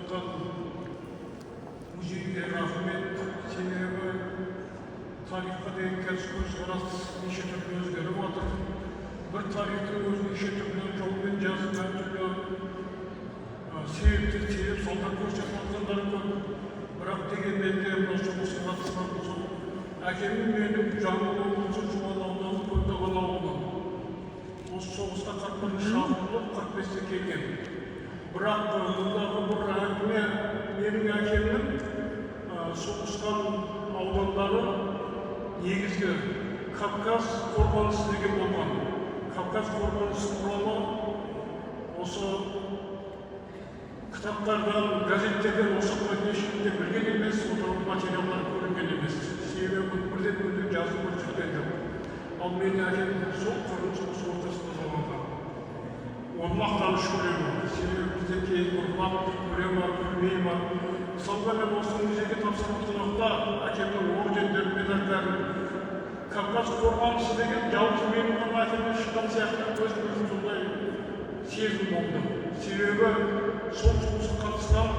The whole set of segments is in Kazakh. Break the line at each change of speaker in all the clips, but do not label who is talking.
жатқан музейге рахмет. Себебі тарихқа деген көзқарас неше түрлі өзгеріп жатыр. Bir tarihte nеше түрлі жолмен жазып, әртүрлі себеп салдар көрсетілгендер көп. Бірақ дегенмен де мына жұмысқа қатысқан соң әкемнің менің жаңыл облысы Жуалы ауданы Көктоғай ауылы. Осы соғысқа 41 шақырылып 45-те келген. Бірақ мұндағы бір әңгіме менің әкемнің соғысқан аудандары негізгі Кавказ қорғанысы деген болған. Кавказ қорғанысы туралы осы кітаптардан, газеттерден осы ешкімде білген емес, отырып материалдар көрінген емес. Себебі бірден жазып көрсеткен жоқ. Ал менің әкем сол қырғын соғыс ортасында болған. Оны мақтаныш көремін. Себебі бізде кейін ұрпақ көре ма, көрмей ма. Мысалға мен осы музейге тапсырған уақытта әкемнің ордендері, медальдарын, Кавказ қорғанысы деген жалғыз менің ғана әкемнен шыққан сияқты өзім сондай сезім болды. Себебі сол соғысқа қатысқан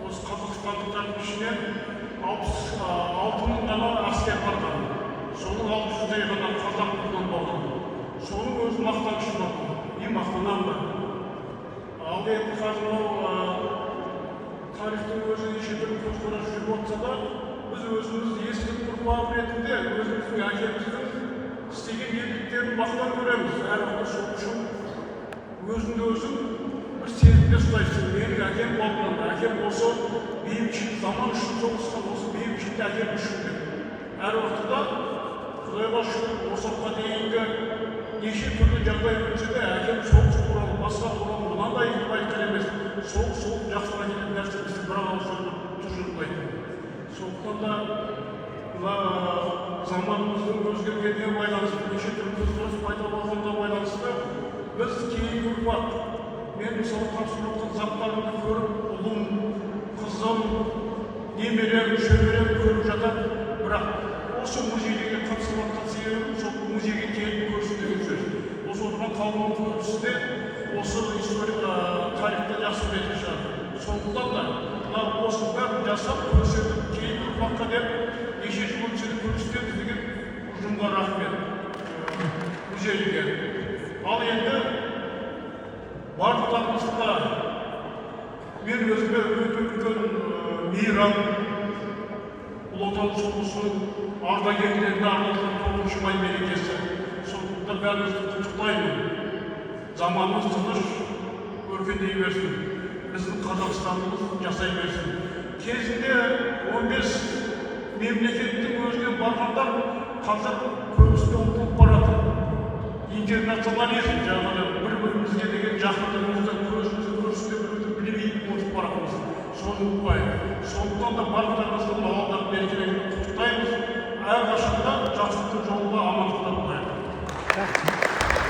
осы қазақстандықтардың ішінен 66 мың ғана әскер барған. Соның 600-дей ғана қазақ қолдан болған. Соның өзі мақтанышым болды. Мен мақтанамын да. Ал енді қазір тарихтың өзі неше түрлі көзқарас жүріп отырса да, біз өзіміз ескі ұрпақ ретінде өзіміздің әкеміздің істеген ерліктерін мақтан көреміз. Әр уақытта сол үшін өзіңді-өзің бір сезімде ұстайсың. Менің әкем болған, әкем осы бейбітшілік заман үшін соғысқан, осы бейбітшілікті әкем үшін деп. Әр уақытта Құдайға шүкір осы уақытқа дейінгі неше түрлі жағдай өтсе де әкем соғыс туралы, басқа туралы мынандай айтқан емес. Соғыс жақсы әкелген нәрсе бізді бір ауыз тұжырымдайды. Сондықтан да мына заманымыздың өзгергеніне байланысты, неше түрлі көзқарас пайда болғанына байланысты біз кейінгі ұрпақ, мен мысалы тапсырылған заттарымды көріп, ұлым, қызым, немерем, шөберем көріп жатады. Бірақ осы музейге қатысқан себебім сол музейге келіп көрсін деген сөз. Осы отырған қауымның көбісі де осы история тарихты жақсы білетін шығар. Сондықтан да осының бәрін жасап көрсетіп, кейінгі ұрпаққа деп неше жыл өтсе де көрсетеді деген ұжымға рахмет, музейге. Ал енді барлықтарыңызға мен өзіме өте үлкен мейрам, Ұлы Отан соғысының ардагерлеріне арналған 9 май мерекесі. Сондықтан бәріңізді құттықтаймын. Заманымыз тыныш, өркендей берсін. Біздің Қазақстанымыз жасай берсін. Кезінде 15 мемлекеттің өзіне барғандар қазір көбісіне ұмытылып барады. Интернационализм, жаңағы бір-бірімізге деген жақындығымызды көзімізді көрсете білмейтін болып барамыз. Соны ұмытпайық. Сондықтан да барлықтарыңыз